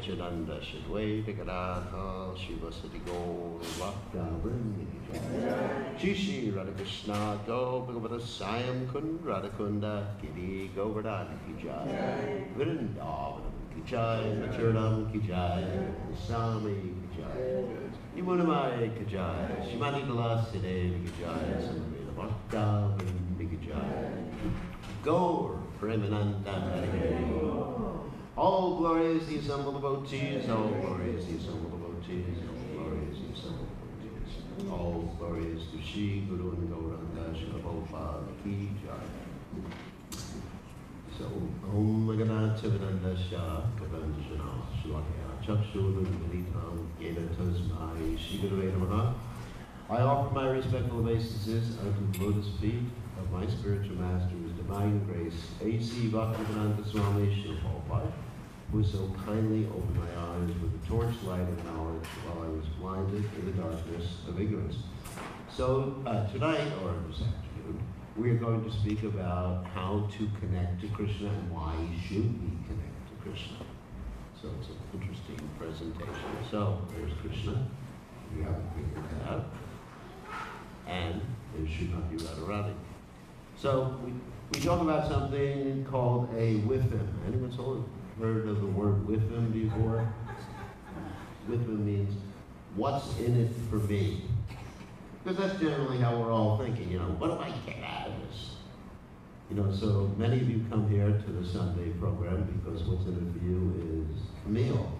Satchidananda Shadwaita Gadadha Shiva Siddhi Gaur Bhakta Vrindi Ki Jai. Shri Shri Radha Krishna Go Bhagavata Sayam Kund Radha Kunda Giri Govardhana Ki Jai. Vrindavanam Ki Jai. Machuranam Ki Jai. Swami Ki Jai. Yamunamaya Ki Jai. Shrimati Tulasi Devi Ki Jai. Samaveda Bhakta Vrindi Ki Jai. Gaur Premananda Hare. All glory is the assembled devotees, all glory is the assembled devotees, all glory is the assembled devotees. All glory is to Shri Guru and Gauranga Srila Prabhupada Ki Jai. So, Om Maganatavinanda Shah Kavanjana Shilakya Chakshuru Militam Yeda Tasmai Shri Guru Namaha. I offer my respectful obeisances unto the lotus feet of my spiritual master, His Divine Grace, A.C. Bhaktivedanta Swami Srila Prabhupada, who so kindly opened my eyes with the torchlight of knowledge while I was blinded in the darkness of ignorance. So tonight, or this afternoon, we are going to speak about how to connect to Krishna and why should we connect to Krishna. So it's an interesting presentation. So there's Krishna. We haven't figured that out. And it should not be Radharani. So we talk about something called a whiffim. Anyone heard of the word whiffim before? Whiffim means, what's in it for me? Because that's generally how we're all thinking, what do I get out of this? So many of you come here to the Sunday program because what's in it for you is a meal.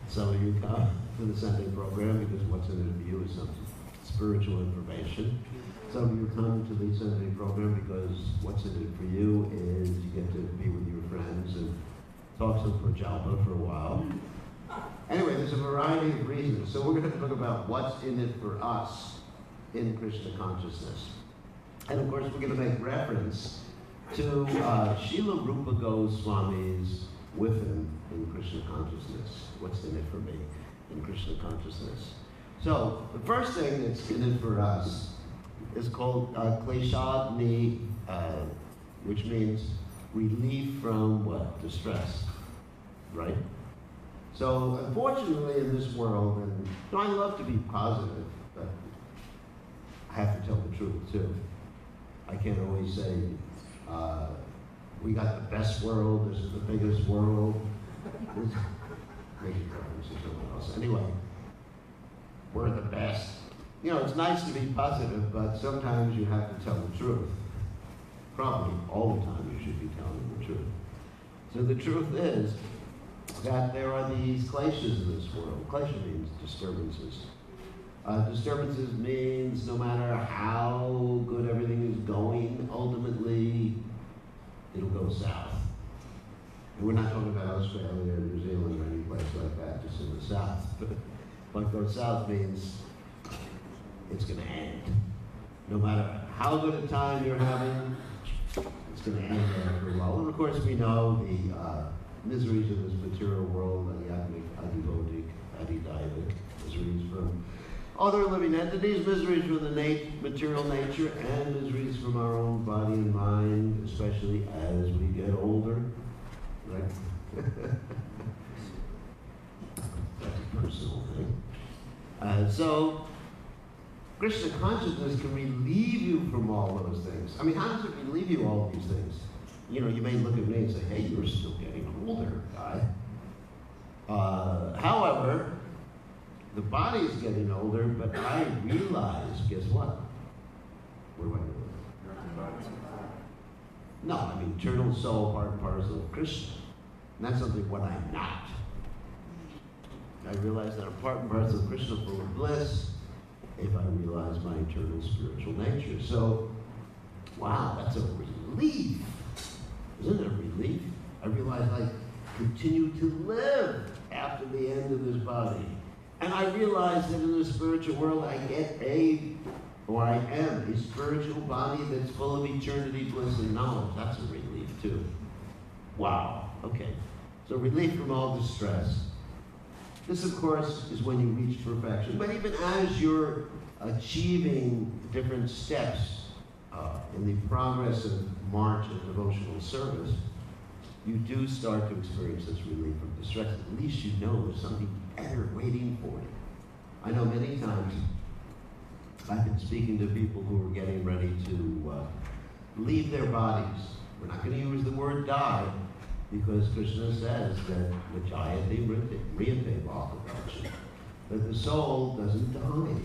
Some of you come to the Sunday program because what's in it for you is some spiritual information. Some of you come to the Sunday program because what's in it for you is you get to be with your friends and talk some Prajalpa for a while. Anyway, there's a variety of reasons. So we're going to talk about what's in it for us in Krishna consciousness. And of course, we're going to make reference to Srila Rupa Goswami's whiffin in Krishna consciousness. What's in it for me in Krishna consciousness? So the first thing that's in it for us is called kleshadni, which means relief from what? Distress, right? So unfortunately in this world, and I love to be positive, but I have to tell the truth too. I can't always say, we got the best world, this is the biggest world. Make it reference to someone else. Anyway, we're the best. It's nice to be positive, but sometimes you have to tell the truth. Probably all the time you should be telling the truth. So the truth is that there are these kleshas in this world. Klesha means disturbances. Disturbances means no matter how good everything is going, ultimately it'll go south. And we're not talking about Australia or New Zealand or any place like that, just in the south. But go south means it's going to end. No matter how good a time you're having, it's going to end after a while. And of course we know the miseries of this material world, adhyatmic, adivodic, adidaivic, miseries from other living entities, miseries from the material nature, and miseries from our own body and mind, especially as we get older. Right? That's a personal thing. So Krishna consciousness can relieve you from all those things. I mean, how does it relieve you all these things? You may look at me and say, hey, you're still getting older, guy. However, the body is getting older, but I realize, guess what? Where do I live? No, I mean, eternal soul, part and parcel of Krishna. And that's something what I'm not. I realize that I'm part and parcel of Krishna full of bliss if I realize my eternal spiritual nature. So, wow, that's a relief. Isn't it a relief? I realize I continue to live after the end of this body. And I realize that in the spiritual world I am a spiritual body that's full of eternity, bliss, and knowledge. That's a relief too. Wow, okay. So relief from all distress. This, of course, is when you reach perfection. But even as you're achieving different steps in the progress of march of devotional service, you do start to experience this relief from distress. At least you know there's something better waiting for you. I know many times I've been speaking to people who are getting ready to leave their bodies. We're not going to use the word die, because Krishna says that Vijayati Riyate Bhakti, that the soul doesn't die.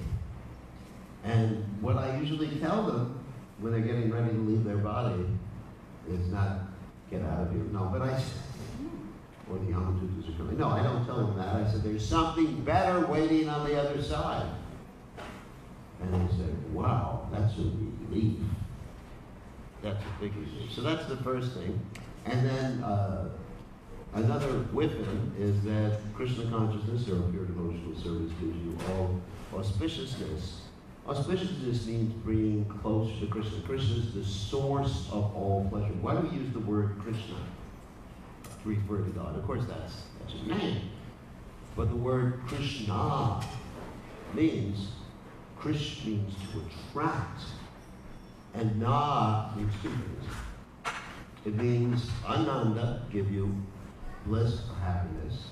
And what I usually tell them when they're getting ready to leave their body is not get out of here. No, but or the Yamadutas are coming. No, I don't tell them that. I said, there's something better waiting on the other side. And they said, wow, that's a relief. That's a big relief. So that's the first thing. And then another within is that Krishna consciousness or pure devotional service gives you all auspiciousness. Auspiciousness means being close to Krishna. Krishna is the source of all pleasure. Why do we use the word Krishna to refer to God? Of course, that's his name. But the word Krishna means, Krish means to attract, and Na means two things. It means Ananda, give you bliss or happiness,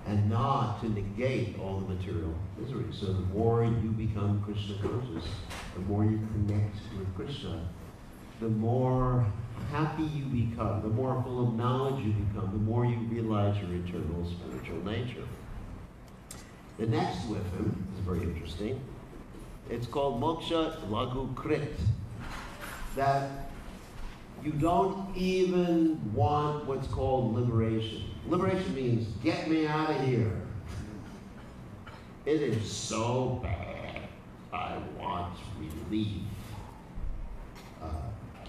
and not to negate all the material misery. So the more you become Krishna conscious, the more you connect with Krishna, the more happy you become, the more full of knowledge you become, the more you realize your eternal spiritual nature. The next with him is very interesting. It's called Moksha Lagu Krit. That you don't even want what's called liberation. Liberation means, get me out of here. It is so bad. I want relief.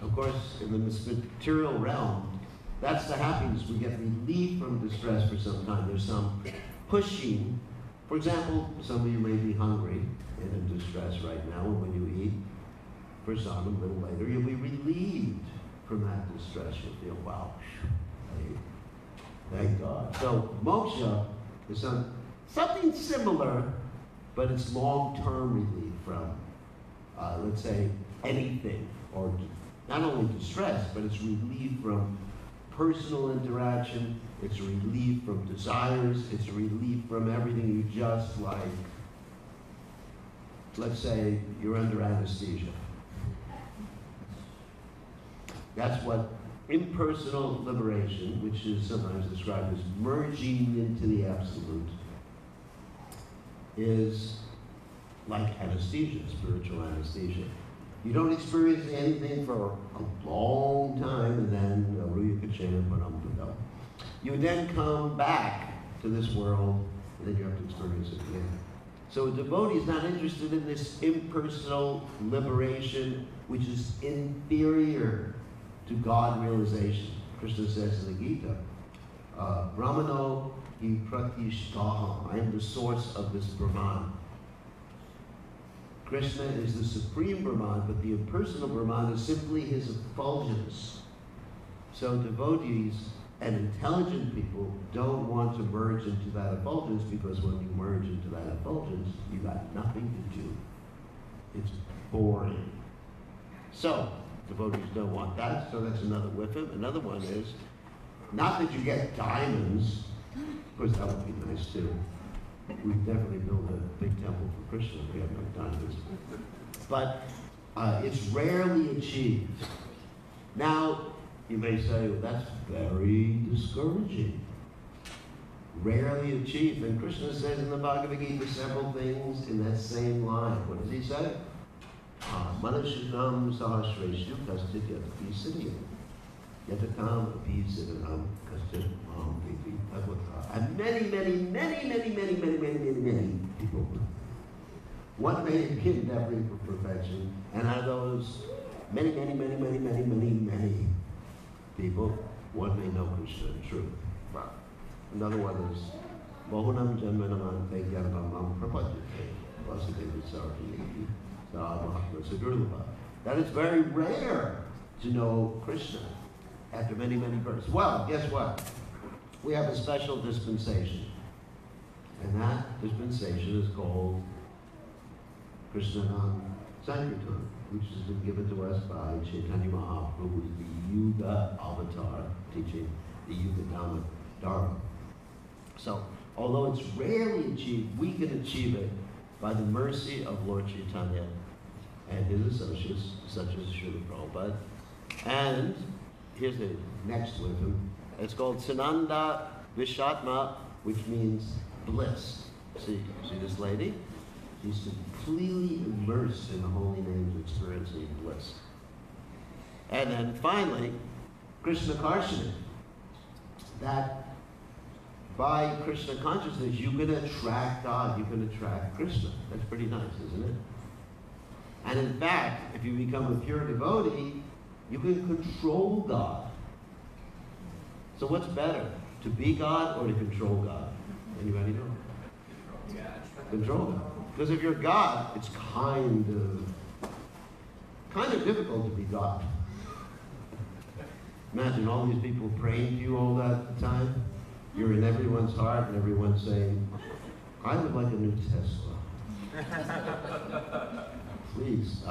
Of course, in the material realm, that's the happiness. We get relief from distress for some time. There's some pushing. For example, some of you may be hungry and in distress right now, and when you eat, for some, a little later, you'll be relieved from that distress. You'll feel, wow, thank God. So moksha is something similar, but it's long-term relief from, let's say, anything, or not only distress, but it's relief from personal interaction, it's relief from desires, it's relief from everything you just like. Let's say you're under anesthesia. That's what impersonal liberation, which is sometimes described as merging into the absolute, is like anesthesia, spiritual anesthesia. You don't experience anything for a long time, and then you then come back to this world, and then you have to experience it again. So a devotee is not interested in this impersonal liberation, which is inferior to God realization. Krishna says in the Gita, Brahmano hi pratishtaha, I am the source of this Brahman. Krishna is the supreme Brahman, but the impersonal Brahman is simply his effulgence. So devotees and intelligent people don't want to merge into that effulgence, because when you merge into that effulgence, you got nothing to do. It's boring. So devotees don't want that, so that's another with him. Another one is, not that you get diamonds, of course that would be nice too. We definitely build a big temple for Krishna if we have no diamonds. But it's rarely achieved. Now, you may say, well, that's very discouraging. Rarely achieved. And Krishna says in the Bhagavad Gita several things in that same line. What does he say? Manashinam sahasreshu kastit yatapi siddhiyam. Yatakam api siddhanam kastit mam viti bhagavata. And many people. One may be endeavoring for perfection, and are those many people, one may know Krishna in truth. Another one is Mohunam Janmanam Ante Gyanamam Prapajate Vasudeva Sarvati Mahatma Sadurlabha. That is very rare to know Krishna after many births. Well, guess what? We have a special dispensation. And that dispensation is called Krishna Nam Sankirtan, which has been given to us by Chaitanya Mahaprabhu, the Yuga Avatar, teaching the Yuga Dharma. So, although it's rarely achieved, we can achieve it by the mercy of Lord Chaitanya and his associates, such as Srila Prabhupada. And here's the next with him. It's called Sananda Vishatma, which means bliss. See this lady? She's completely immersed in the holy names, experiencing bliss. And then finally, Krishna Karshana. That by Krishna consciousness, you can attract God, you can attract Krishna. That's pretty nice, isn't it? And in fact, if you become a pure devotee, you can control God. So what's better, to be God or to control God? Anybody know? Control God. Because if you're God, it's kind of difficult to be God. Imagine all these people praying to you all that time. You're in everyone's heart and everyone's saying, I would like a new Tesla. Please,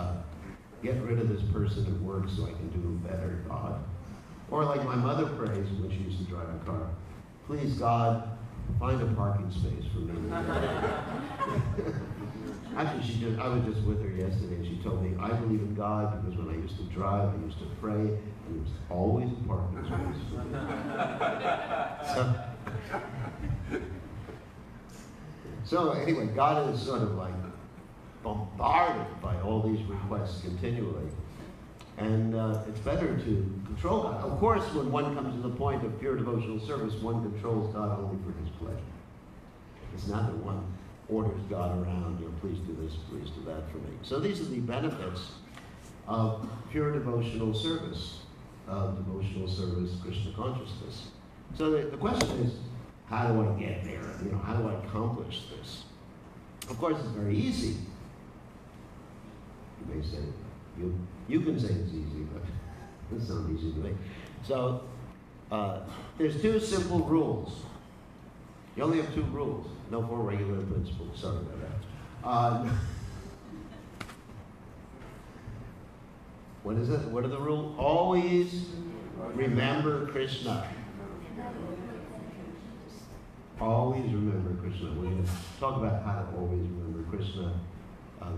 get rid of this person at work so I can do better, God. Or like my mother prays when she used to drive a car. Please, God, find a parking space for me. Actually, I was just with her yesterday and she told me, I believe in God because when I used to drive, I used to pray, and there was always a parking space for me. So anyway, God is sort of like bombarded by all these requests continually. And it's better to control God. Of course, when one comes to the point of pure devotional service, one controls God only for his pleasure. It's not that one orders God around, please do this, please do that for me. So these are the benefits of pure devotional service, Krishna consciousness. So the question is, how do I get there? How do I accomplish this? Of course, it's very easy. You may say, you can say it's easy, but it's not easy to me. So there's two simple rules. You only have two rules. No four regular principles. Sorry about that. What is it? What are the rules? Always remember Krishna. Always remember Krishna. We're going to talk about how to always remember Krishna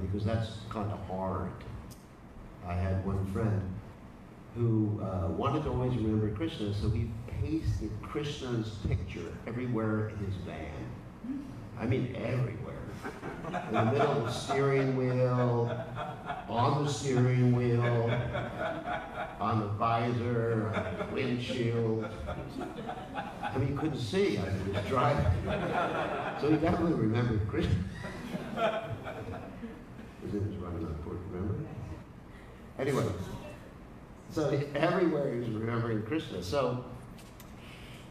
because that's kind of hard. I had one friend who wanted to always remember Krishna, so he pasted Krishna's picture everywhere in his van. I mean, everywhere. In the middle of the steering wheel, on the steering wheel, on the visor, on the windshield. I mean, you couldn't see. I mean, he was driving. So he definitely remembered Krishna. His name was running on court, remember? Anyway, so everywhere he was remembering Krishna. So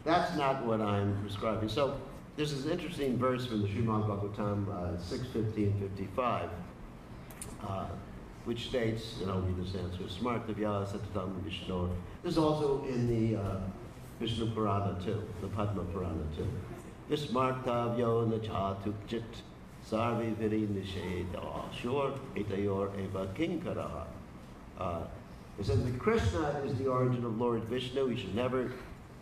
that's not what I'm prescribing. So there's this interesting verse from the Srimad Bhagavatam 6:15-55, which states, and I'll read this answer, Smartavya Satatam Vishnu. This is also in the Vishnu Purana too, the Padma Purana too. Vismartavyo nachatu jit sarvi viri nisheda shur etayor eva kinkaraha. It says that Krishna is the origin of Lord Vishnu. He should never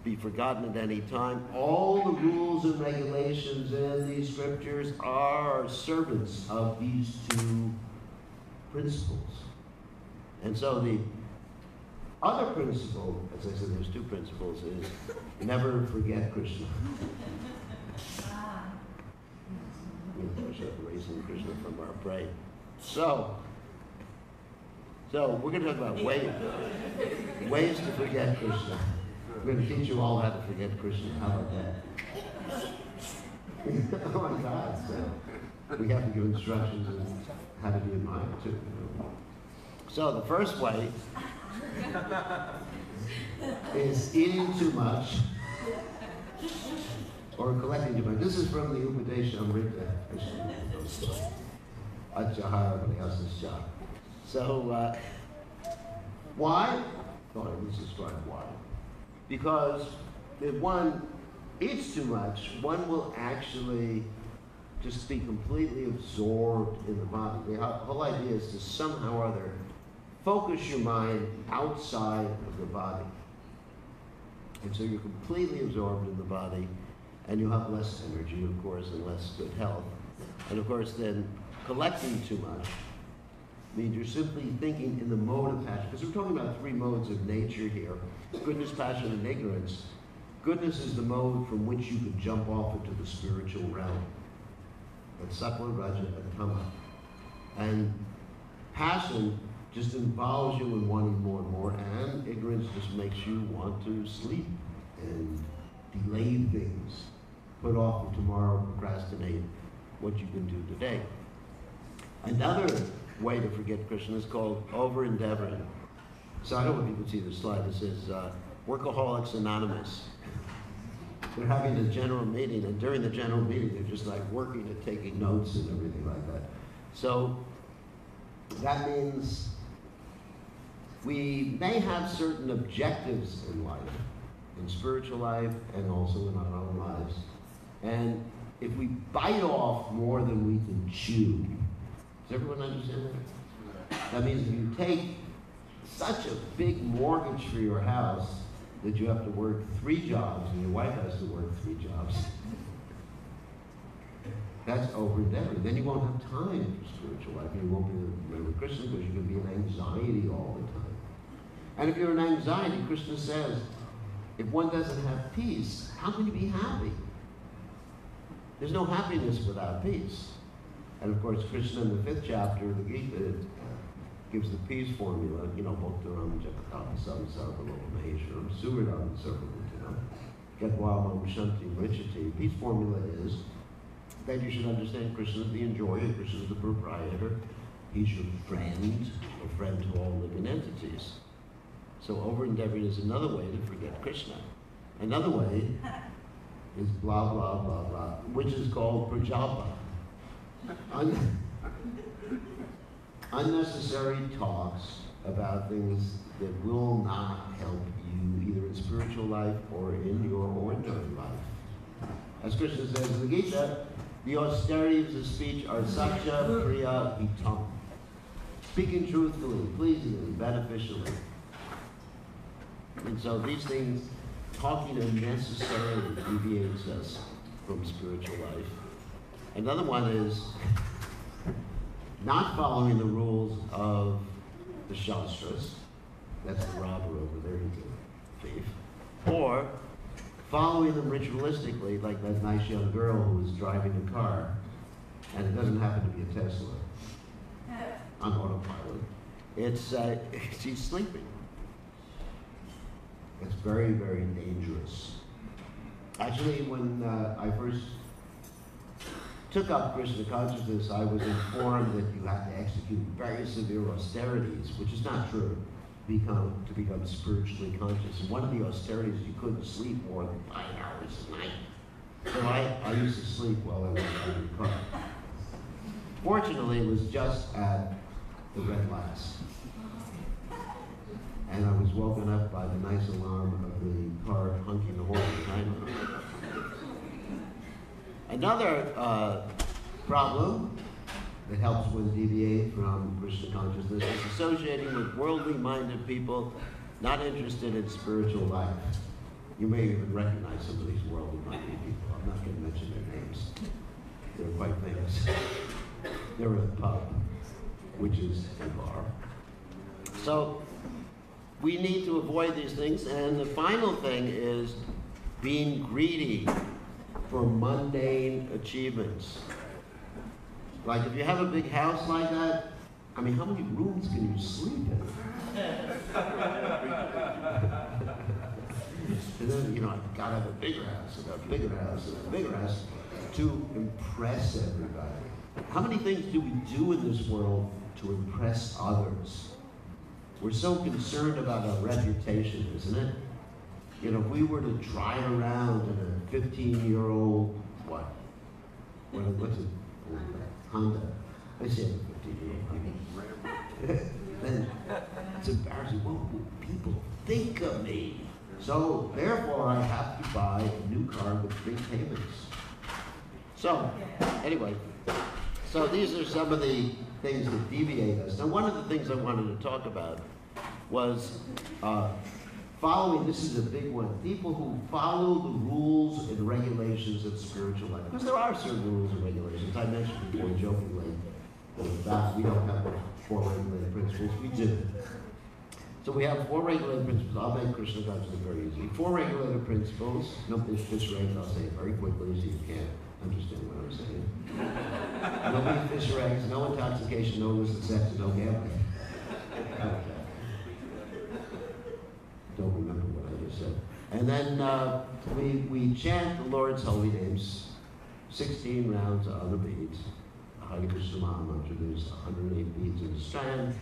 be forgotten at any time. All the rules and regulations in these scriptures are servants of these two principles. And so the other principle, as I said, there's two principles, is never forget Krishna. Raising Krishna from our brain. So we're going to talk about ways to forget Krishna. We're going to teach you all how to forget Krishna. How about that? Oh my God. So we have to give instructions on how to be in mind too. So the first way is eating too much or collecting too much. This is from the Upadesha Amrita. So why? Let's describe why. Because if one eats too much, one will actually just be completely absorbed in the body. The whole idea is to somehow or other focus your mind outside of the body. And so you're completely absorbed in the body, and you have less energy, of course, and less good health. And of course, then collecting too much means you're simply thinking in the mode of passion. Because we're talking about three modes of nature here: goodness, passion, and ignorance. Goodness is the mode from which you can jump off into the spiritual realm. That's Sattva, Raja, and Tama. And passion just involves you in wanting more and more, and ignorance just makes you want to sleep and delay things, put off for tomorrow, procrastinate what you can do today. Another way to forget Krishna is called over-endeavoring. So I don't know if you can see the slide. It says Workaholics Anonymous. They're having a general meeting, and during the general meeting, they're just like working and taking notes and everything like that. So that means we may have certain objectives in life, in spiritual life and also in our own lives. And if we bite off more than we can chew, does everyone understand that? That means if you take such a big mortgage for your house that you have to work 3 jobs and your wife has to work 3 jobs, that's over-endeavoring. Then you won't have time for spiritual life, and you won't be able to remember Krishna because you're going to be in anxiety all the time. And if you're in anxiety, Krishna says, if one doesn't have peace, how can you be happy? There's no happiness without peace. And of course, Krishna in the 5th chapter of the Gita gives the peace formula, Bhaktaram Jagatatam Sarvaloka Maheshwaram Suridam Sarvaloka Gadwamam Shanti Richati. Peace formula is that you should understand Krishna is the enjoyer, Krishna is the proprietor, he's your friend, a friend to all living entities. So over-endeavoring is another way to forget Krishna. Another way is blah, blah, blah, blah, which is called prajapa. Unnecessary talks about things that will not help you either in spiritual life or in your ordinary life. As Krishna says in the Gita, the austerities of speech are satya, priya, hitam. Speaking truthfully, pleasingly, beneficially. And so these things, talking unnecessarily deviates us from spiritual life. Another one is not following the rules of the Shastras. That's the robber over there, he's a thief. Or following them ritualistically, like that nice young girl who was driving a car, and it doesn't happen to be a Tesla on autopilot. It's she's sleeping. It's very, very dangerous. Actually, when I first took up Krishna consciousness, I was informed that you have to execute very severe austerities, which is not true, to become spiritually conscious. And one of the austerities, you couldn't sleep more than 5 hours a night. So I used to sleep while I was driving the car. Fortunately, it was just at the red lights. And I was woken up by the nice alarm of the car honking the horn behind me. Another problem that helps one deviate from Krishna consciousness is associating with worldly-minded people not interested in spiritual life. You may even recognize some of these worldly-minded people. I'm not going to mention their names. They're quite famous. They're at a pub, which is a bar. So we need to avoid these things. And the final thing is being greedy for mundane achievements. Like if you have a big house like that, I mean, how many rooms can you sleep in? And then, I've got to have a bigger house, and a bigger house, and a bigger house to impress everybody. How many things do we do in this world to impress others? We're so concerned about our reputation, isn't it? If we were to drive around in a 15-year-old, what's it? Honda. I say a 15-year-old. Then it's embarrassing. What will people think of me? So therefore, I have to buy a new car with big payments. So anyway, so these are some of the things that deviate us. Now, one of the things I wanted to talk about was following, this is a big one, people who follow the rules and regulations of spiritual life. Because there are certain rules and regulations. I mentioned before jokingly that we don't have 4 regulated principles. We do. So we have 4 regulated principles. I'll make Krishna consciousness very easy. 4 regulated principles. No fish eggs. I'll say it very quickly so you can't understand what I'm saying. No beef, fish or eggs, no intoxication, no illicit sex, and no gambling. Okay. Don't remember what I just said. And then we chant the Lord's holy names, 16 rounds on the beads. Hare Krishna Maha Mantra, there's 108 beads in the strand,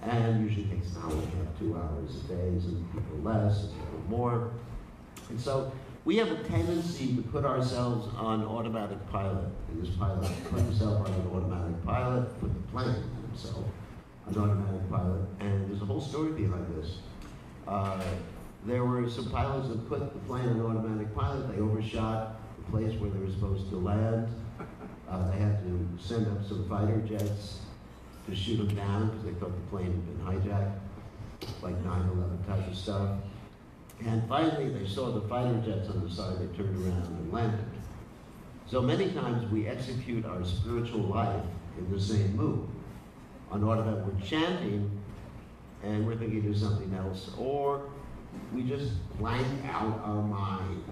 and usually takes an hour and a half, 2 hours a day, some people less, some people more. And so we have a tendency to put ourselves on automatic pilot. And this pilot put himself on an automatic pilot, put the plane on himself on automatic pilot, and there's a whole story behind this. There were some pilots that put the plane on automatic pilot. They overshot the place where they were supposed to land. They had to send up some fighter jets to shoot them down because they thought the plane had been hijacked, like 9/11 type of stuff. And finally, they saw the fighter jets on the side. They turned around and landed. So many times we execute our spiritual life in the same mood. On automatic, we're chanting, and we're thinking of something else, or we just blank out our mind,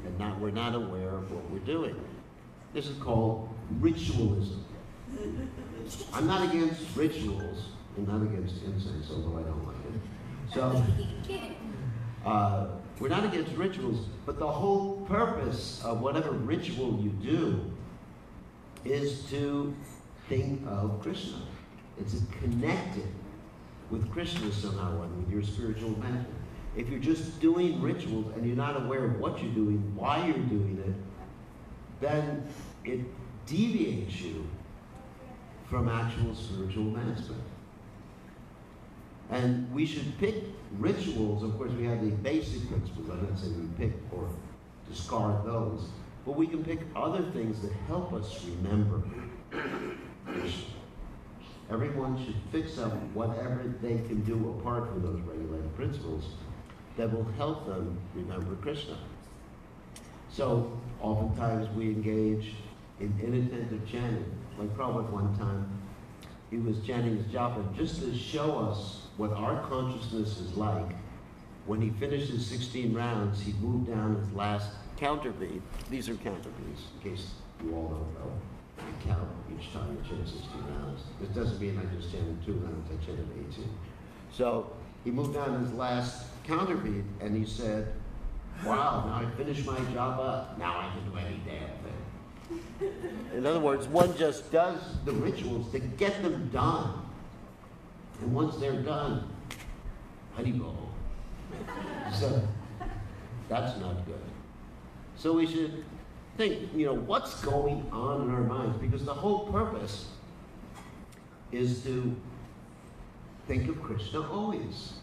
and we're not aware of what we're doing. This is called ritualism. I'm not against rituals. I'm not against incense, although I don't like it. So, we're not against rituals, but the whole purpose of whatever ritual you do is to think of Krishna. It's connected with Krishna somehow, and with your spiritual master. If you're just doing rituals and you're not aware of what you're doing, why you're doing it, then it deviates you from actual spiritual advancement. And we should pick rituals. Of course, we have the basic principles. I'm not saying we pick or discard those, but we can pick other things that help us remember Krishna. Everyone should fix up whatever they can do apart from those regulated principles that will help them remember Krishna. So oftentimes we engage in inattentive chanting. Like Prabhupada one time, he was chanting his japa just to show us what our consciousness is like. When he finished his 16 rounds, he moved down his last counter beat. These are counter beats, in case you all don't know. You count each time you chant 16 rounds. This doesn't mean I just chanted 2 rounds, I chanted 18. So he moved down his last counter beat and he said, wow, now I finished my japa, now I can do any damn thing. In other words, one just does the rituals to get them done. And once they're done, Haribol. So that's not good. So we should think, what's going on in our minds? Because the whole purpose is to think of Krishna always.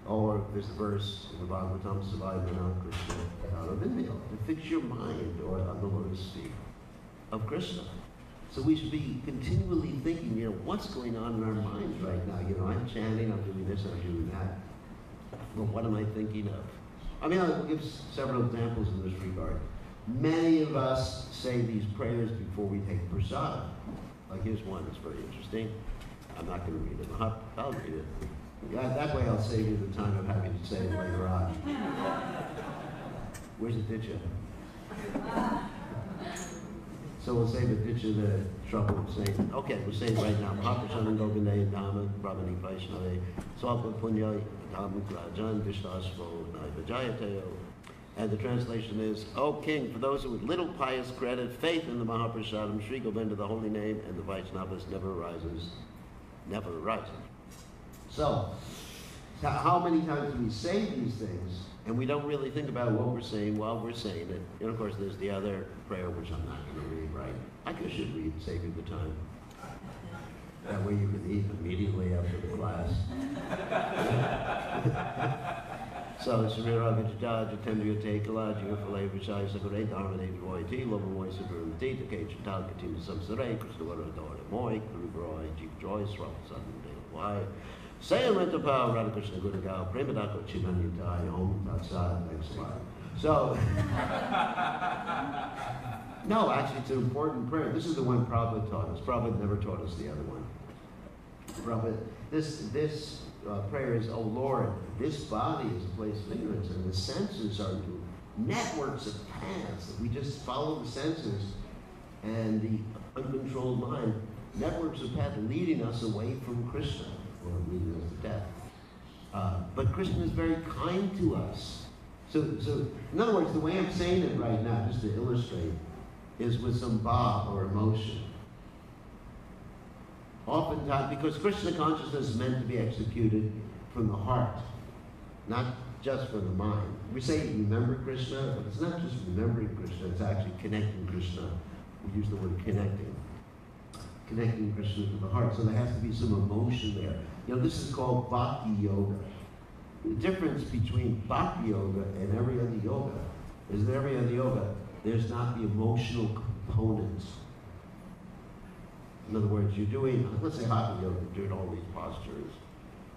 Or there's a verse in the Bhagavatam, Savayana Krishna Aravindayo, to fix your mind or on the lotus feet of Krishna. So we should be continually thinking, what's going on in our minds right now? I'm chanting, I'm doing this, I'm doing that. But what am I thinking of? I'll give several examples in this regard. Many of us say these prayers before we take prasad. Like here's one that's very interesting. I'm not going to read it. I'll read it. Yeah, that way I'll save you the time of having to say it later on. Where's the ditcha? So we'll save the ditcha the trouble of saying. Okay, we'll say it right now. Mahaprashanam Govinday Dhamma Brahmani Vaishnava Swapa Punya Dhamma Rajan Vishtasvo Vajayateo. And the translation is, O King, for those who with little pious credit, faith in the Mahaprasadam, Sri Govinda, the holy name, and the Vaishnavas never arises. So, how many times do we say these things, and we don't really think about what we're saying while we're saying it? And of course, there's the other prayer, which I'm not going to read, right? I guess you should read, save you the time. That way you can eat immediately after the class. So, Samira Vijaya, Jatendriya Tekala, Jigafale Vijaya Sakare, Dharmane Royati, Lovamoy Subrumati, the Cage and Talkatim Samsare, Krishna Dora Moi, Kurubroi, Jeep Joy, Swap Sudden Day, Why, Sayamantapa Radha Krishna Gurugao, Premadako Chimanyutai, Om Tatsad, thanks a lot. So, no, actually it's an important prayer. This is the one Prabhupada taught us. Prabhupada never taught us the other one. Prabhupada, this prayer is, oh Lord, this body is a place of ignorance, and the senses are networks of paths. We just follow the senses and the uncontrolled mind, networks of paths leading us away from Krishna, or leading us to death. But Krishna is very kind to us. So in other words, the way I'm saying it right now, just to illustrate, is with some bhav or emotion. Oftentimes, because Krishna consciousness is meant to be executed from the heart, not just from the mind. We say remember Krishna, but it's not just remembering Krishna, it's actually connecting Krishna. We use the word connecting. Connecting Krishna to the heart. So there has to be some emotion there. You know, this is called bhakti yoga. The difference between bhakti yoga and every other yoga is that every other yoga, there's not the emotional components. In other words, you're doing, let's say hatha yoga, you're doing all these postures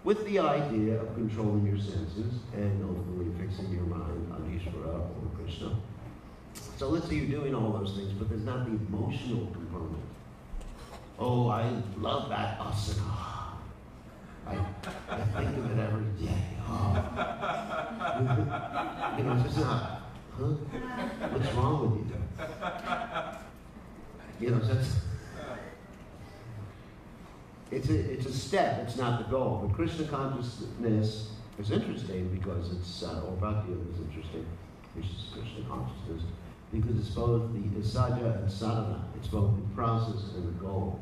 with the idea of controlling your senses and ultimately fixing your mind on Ishvara or Krishna. So let's say you're doing all those things, but there's not the emotional component. Oh, I love that asana. I think of it every day. Oh. You know, it's just not, huh? What's wrong with you? You know, that's, it's a step, it's not the goal. But Krishna consciousness is interesting because it's, or Bhakti Yoga is interesting, which is Krishna consciousness, because it's both the saja and sadhana. It's both the process and the goal.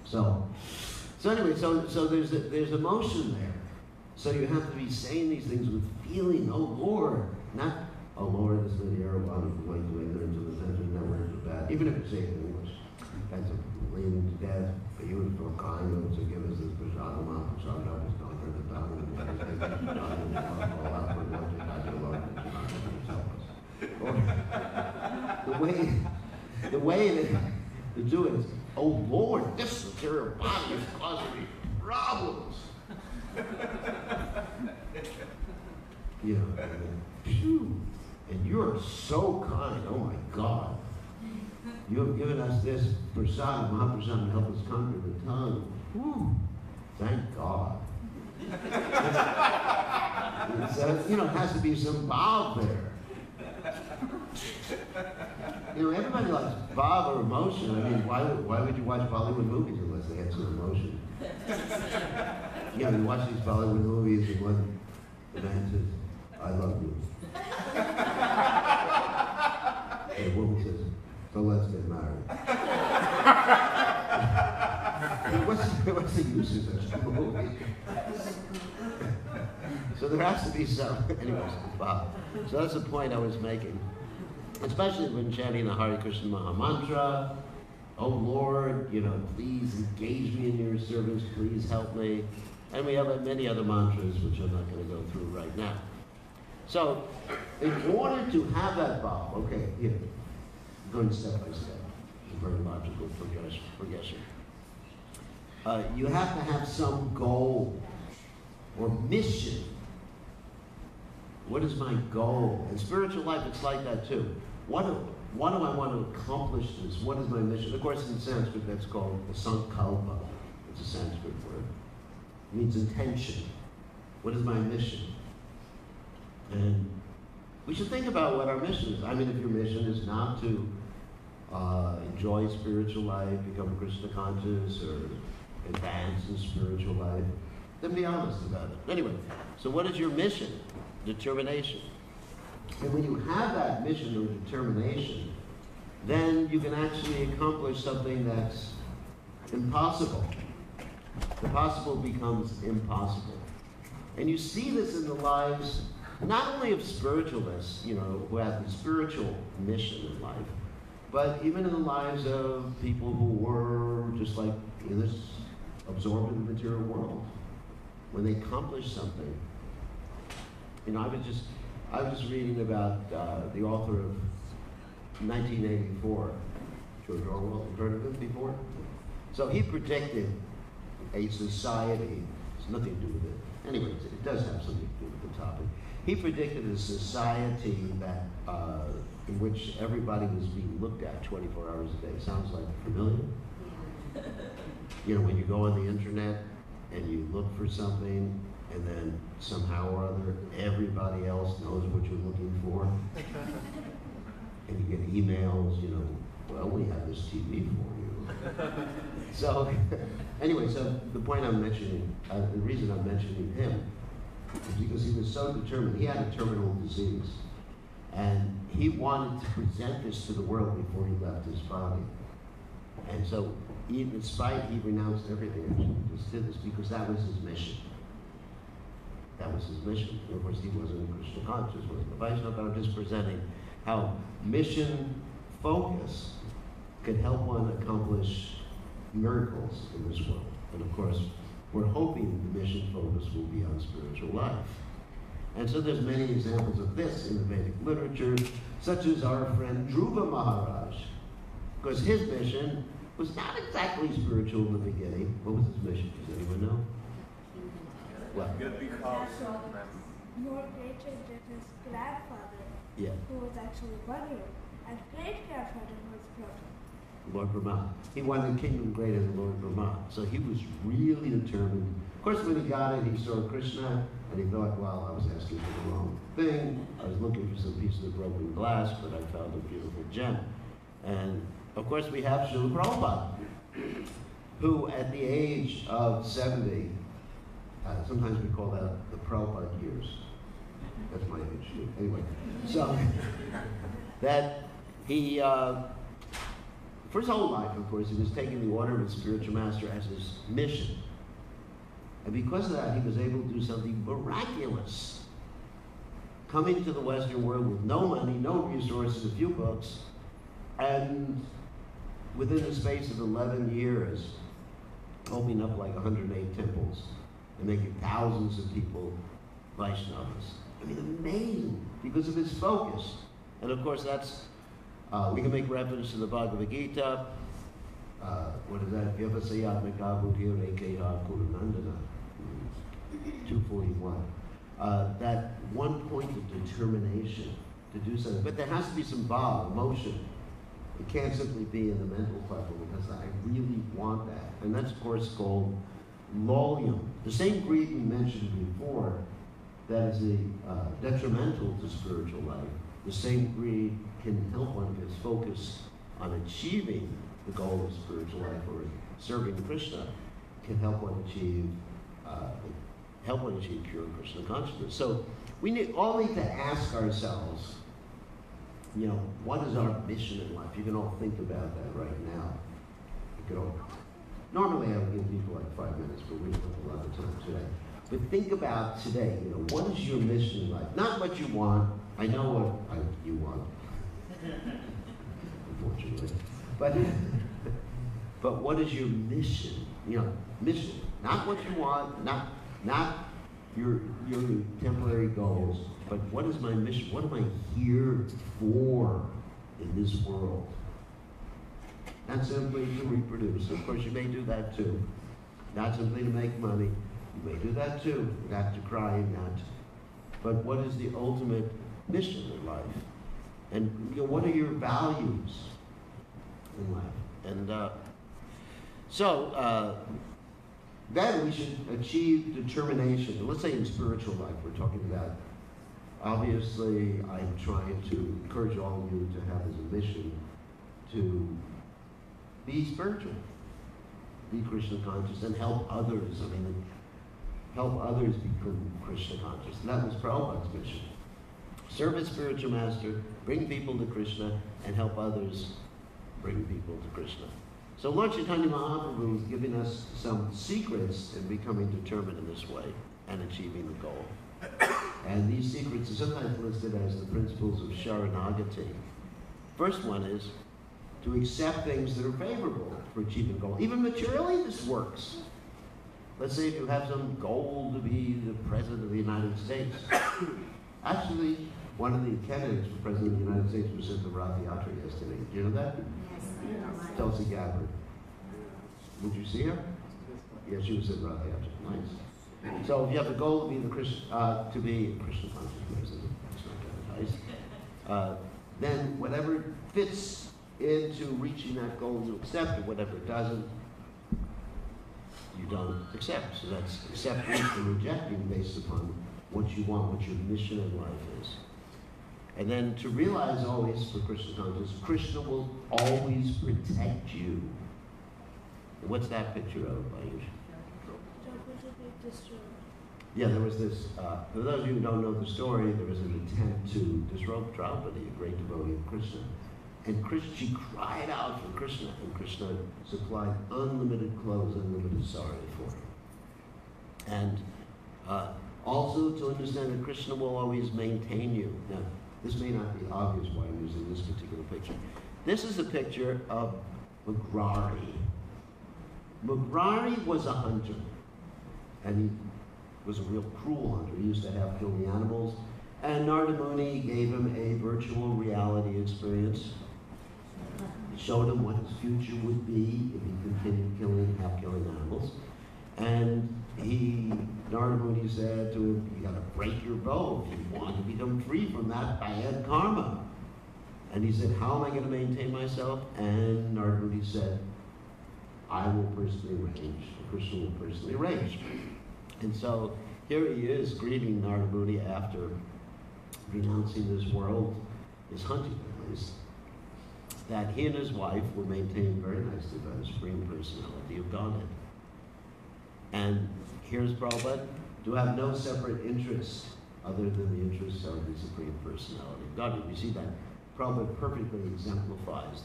So anyway, so there's emotion there. So you have to be saying these things with feeling, oh Lord, not, oh Lord, this is the arrow out of the light way there into the center, networks of bad. Even if it's saying in English, that's a leading to death, but you would feel kind of to give us this prashadama, prashadama, help us conquer the battle, and all out for one, to Lord, help us. The way to do it is, oh Lord, this material body is causing me problems. You know, and you're so kind, oh my God. You have given us this prasad, Mahaprasad, to help us conquer the tongue. Whew. Thank God. You know, it has to be some bhav there. You know, everybody likes bhav or emotion. I mean, why would you watch Bollywood movies unless they had some emotion? You know, you watch these Bollywood movies and one the man says, I love you. And the woman says, so let's get married. What's the use of such a movie? So there has to be some, anyways, Bob. So that's the point I was making. Especially when chanting the Hare Krishna Maha Mantra, oh Lord, you know, please engage me in your service, please help me. And we have many other mantras which I'm not going to go through right now. So, in order to have that Bob, okay, here, going step by step, very logical progression. You have to have some goal or mission. What is my goal? In spiritual life, it's like that too. What do I want to accomplish this? What is my mission? Of course, in Sanskrit, that's called a sankalpa. It's a Sanskrit word. It means intention. What is my mission? And we should think about what our mission is. I mean, if your mission is not to enjoy spiritual life, become Krishna conscious, or advance in spiritual life, then be honest about it. Anyway, so what is your mission? Determination. And when you have that mission or determination, then you can actually accomplish something that's impossible. The possible becomes impossible. And you see this in the lives, not only of spiritualists, you know, who have the spiritual mission in life, but even in the lives of people who were just like in this absorbed in the material world. When they accomplish something, you know, I was just reading about the author of 1984, George Orwell. You've heard of him before? So he predicted a society It's nothing to do with it. Anyways, it does have something to do with the topic. He predicted a society that in which everybody was being looked at 24 hours a day. Sounds like familiar? You know, when you go on the internet and you look for something, and then somehow or other, everybody else knows what you're looking for. And you get emails, you know, well, we have this TV for you. So, anyway, so the point I'm mentioning, the reason I'm mentioning him is because he was so determined. He had a terminal disease, and he wanted to present this to the world before he left his body. And so, he renounced everything and just did this because that was his mission. That was his mission. Of course, he wasn't Krishna conscious, wasn't a Vaishnava, but I'm just presenting how mission focus can help one accomplish miracles in this world. And of course, we're hoping the mission focus will be on spiritual life. And so there's many examples of this in the Vedic literature, such as our friend Dhruva Maharaj, because his mission was not exactly spiritual in the beginning. What was his mission? Does anyone know? Well, more greater than his grandfather, yeah, who was actually warrior, and great-grandfather was Brahma. Lord Brahma. He wanted a kingdom greater than Lord Brahma. So he was really determined. Of course, when he got it, he saw Krishna, and he thought, well, I was asking for the wrong thing. I was looking for some pieces of broken glass, but I found a beautiful gem. And, of course, we have Srila Prabhupada, who, at the age of 70, sometimes we call that the Prabhupada years. That's my age too. Anyway, so that he, for his whole life, of course, he was taking the order of his spiritual master as his mission. And because of that, he was able to do something miraculous. Coming to the Western world with no money, no resources, a few books, and within the space of 11 years, opening up like 108 temples and making thousands of people Vaishnavas. I mean, amazing, because of his focus. And of course, that's, we can make reference to the Bhagavad Gita. What is that? 241. That one point of determination to do something. But there has to be some bhav, emotion. It can't simply be in the mental level because I really want that. And that's, of course, called lolium. The same greed we mentioned before that is detrimental to spiritual life. The same greed can help one get focused on achieving the goal of spiritual life or serving Krishna, can help one achieve pure Krishna consciousness. So we all need to ask ourselves, you know, what is our mission in life? You can all think about that right now. You can all, normally I would give people like 5 minutes, but we don't have a lot of time today. But think about today, you know, what is your mission in life? Not what you want. I know what you want, unfortunately. But what is your mission? You know, mission. Not what you want, not your temporary goals, but what is my mission? What am I here for in this world? Not simply to reproduce. Of course, you may do that too. Not simply to make money. You may do that too. Not to cry and not. But what is the ultimate mission in life? And you know, what are your values in life? And then we should achieve determination. Let's say in spiritual life, we're talking about. Obviously, I'm trying to encourage all of you to have as a mission to be spiritual, be Krishna conscious, and help others. I mean, help others become Krishna conscious. And that was Prabhupada's mission. Serve as spiritual master, bring people to Krishna, and help others bring people to Krishna. So Lord Chaitanya Mahaprabhu is giving us some secrets in becoming determined in this way and achieving the goal. And these secrets are sometimes listed as the principles of Sharanagati. First one is to accept things that are favorable for achieving goal. Even materially, this works. Let's say if you have some goal to be the President of the United States. Actually, one of the candidates for President of the United States was at the Rath Yatra yesterday. Do you know that? Yes. Tulsi Gabbard. Would you see her? Yeah, she was at Rath Yatra. Nice. So if you have the goal to be to be a Krishna conscious person, it's not advertised, then whatever fits into reaching that goal you accept, and whatever doesn't, you don't accept. So that's accepting and rejecting based upon what you want, what your mission in life is. And then to realize always for Krishna consciousness, Krishna will always protect you. What's that picture of, Ayush? Yeah, there was this, for those of you who don't know the story, there was an attempt to disrobe Draupadi, a great devotee of Krishna. And she cried out for Krishna, and Krishna supplied unlimited clothes, unlimited saree for her. And also to understand that Krishna will always maintain you. Now, this may not be obvious why I'm using this particular picture. This is a picture of Mugrari. Mugrari was a hunter, and he was a real cruel hunter. He used to have killing animals, and Narada Muni gave him a virtual reality experience. He showed him what his future would be if he continued killing animals. And Narada Muni said to him, you gotta break your bow if you want to become free from that bad karma. And he said, how am I gonna maintain myself? And Narada Muni said, I will personally range, Krishna will personally range. And so here he is greeting Narada Muni after renouncing this world, his hunting place, that he and his wife were maintained very nicely by the Supreme Personality of Godhead. And here's Prabhupada, to have no separate interest other than the interests of the Supreme Personality of Godhead. You see that Prabhupada perfectly exemplifies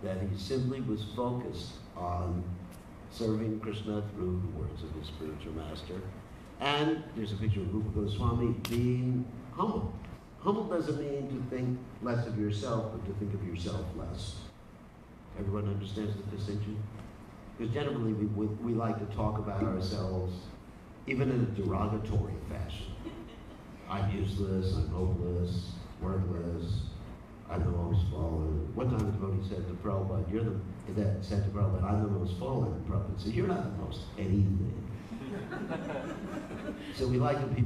that he simply was focused on serving Krishna through the words of his spiritual master. And there's a picture of Bkgoswami being humble. Humble doesn't mean to think less of yourself, but to think of yourself less. Everyone understands the distinction? Because generally we like to talk about ourselves even in a derogatory fashion. I'm useless, I'm hopeless, worthless, I'm the most fallen. One time the devotee said to Prabhupada, said to Prabhupada, I'm the most fallen. And Prabhupada said, you're not the most anything. So we like to be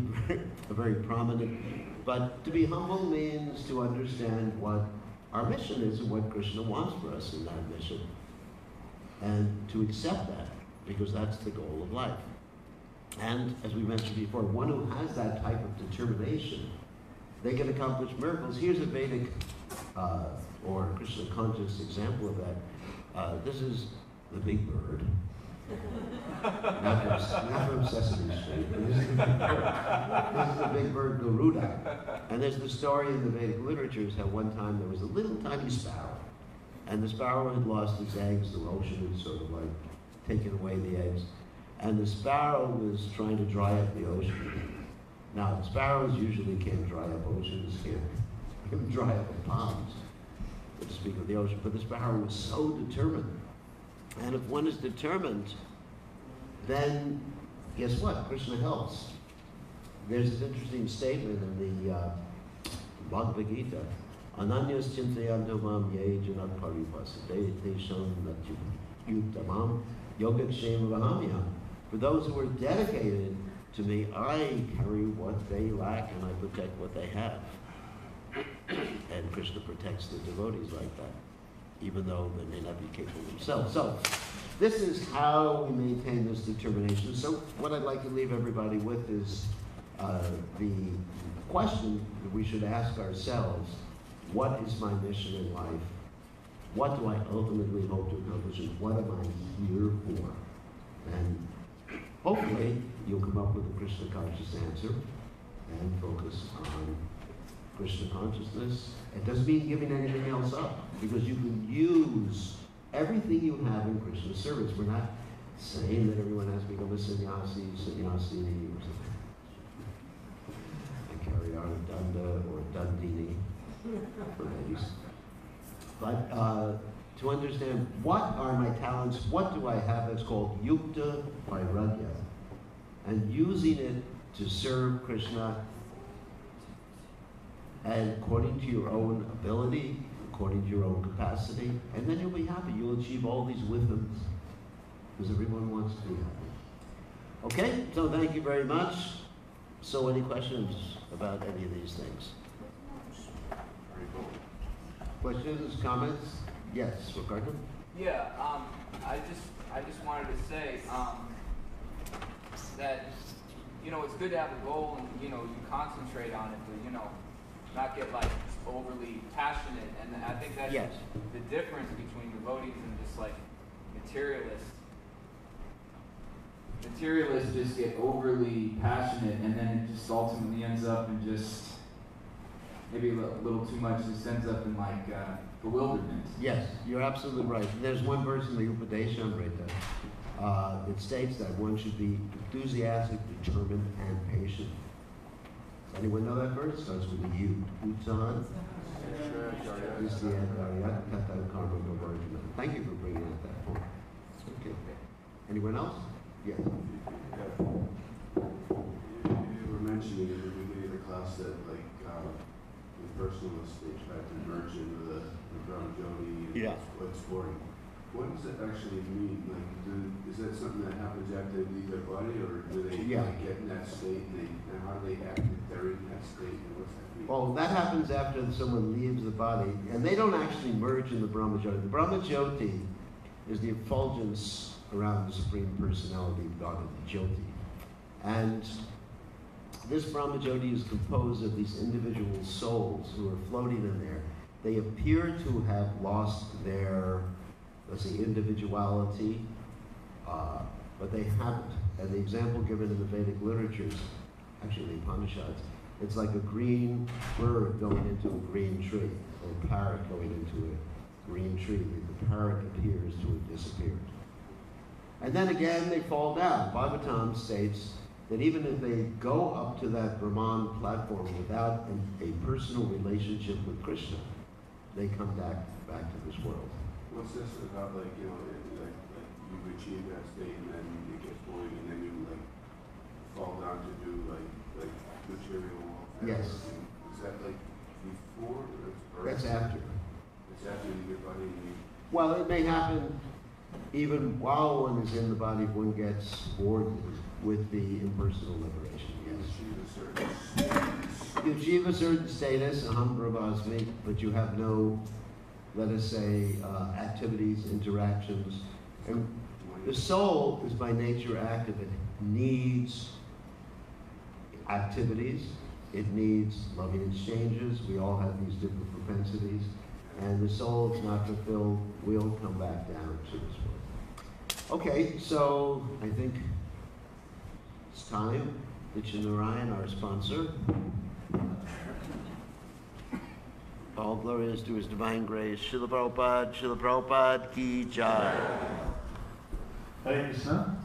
very prominent, but to be humble means to understand what our mission is and what Krishna wants for us in that mission. And to accept that, because that's the goal of life. And as we mentioned before, one who has that type of determination, they can accomplish miracles. Here's a Vedic or Krishna conscious example of that. This is the big bird. not from Sesame Street, but this is the big bird. This is the big bird Garuda. And there's the story in the Vedic literatures how one time there was a little tiny sparrow. And the sparrow had lost its eggs, the ocean had sort of like taken away the eggs. And the sparrow was trying to dry up the ocean. Now, sparrows usually can't dry up oceans, can't dry up ponds, to speak of the ocean. But the sparrow was so determined. And if one is determined, then guess what? Krishna helps. There's this interesting statement in the Bhagavad Gita. Ananyas chintayanto mam ye janat paripasade tesham natyuktamam yogakshema vahamyam. For those who are dedicated to me, I carry what they lack and I protect what they have. And Krishna protects the devotees like that, even though they may not be capable themselves. So, this is how we maintain this determination. So, what I'd like to leave everybody with is the question that we should ask ourselves: what is my mission in life? What do I ultimately hope to accomplish, and what am I here for? And hopefully, you'll come up with a Krishna conscious answer and focus on Krishna consciousness. It doesn't mean giving anything else up, because you can use everything you have in Krishna's service. We're not saying that everyone has to become a sannyasi, or something. And carry on a danda or a dandini for ladies. But to understand what are my talents, what do I have that's called yukta vairagya, and using it to serve Krishna and according to your own ability, according to your own capacity, and then you'll be happy. You'll achieve all these wisdoms, because everyone wants to be happy. Okay, so thank you very much. So any questions about any of these things? Questions, comments? Yes, Ricardo? Yeah, I just wanted to say that, you know, it's good to have a goal and, you know, you concentrate on it, but, you know, not get like overly passionate. And I think that's Yes. the difference between devotees and just like materialists. Materialists just get overly passionate, and then it just ultimately ends up in just maybe a little too much. Just ends up in like bewilderment. Yes, you're absolutely right. There's one verse in the Upadeshamrita that states that one should be enthusiastic, determined, and patient. Anyone know that verse? It starts with a U. Utsan. Thank you for bringing out that point. Okay. Anyone else? Yes. You were mentioning at the beginning of the class that, like, the personalist, they try to merge into the Brahmajoti and exploring. What does it actually mean? Like, is that something that happens after they leave their body, or do they like, get in that state, and how do they act if they're in that state, and what's that mean? Well, that happens after someone leaves the body, and they don't actually merge in the Brahmajoti. The Brahmajoti is the effulgence around the Supreme Personality of God, the Jyoti. And this Brahmajoti is composed of these individual souls who are floating in there. They appear to have lost their, let's say, individuality, but they haven't. And the example given in the Vedic literatures, actually the Upanishads, it's like a green bird going into a green tree, or a parrot going into a green tree. The parrot appears to have disappeared. And then again, they fall down. Bhagavatam states that even if they go up to that Brahman platform without a personal relationship with Krishna, they come back to this world. What's this about, like, you know, like you achieve that state, and then it gets boring, and then you, like, fall down to do, like material warfare? Yes. Is that, like, before, or That's after. It's after you get body and you... Well, it may happen even while one is in the body, one gets bored with the impersonal liberation. Yes. You achieve a certain status, aham Bkgoswami, but you have no, let us say, activities, interactions. And the soul is by nature active. It needs activities. It needs loving exchanges. We all have these different propensities. And the soul, if not fulfilled, will come back down to this world. Okay, so I think it's time that Narayan, our sponsor, all glory is to His divine grace. Srila Prabhupada ki jai. Hare Krishna.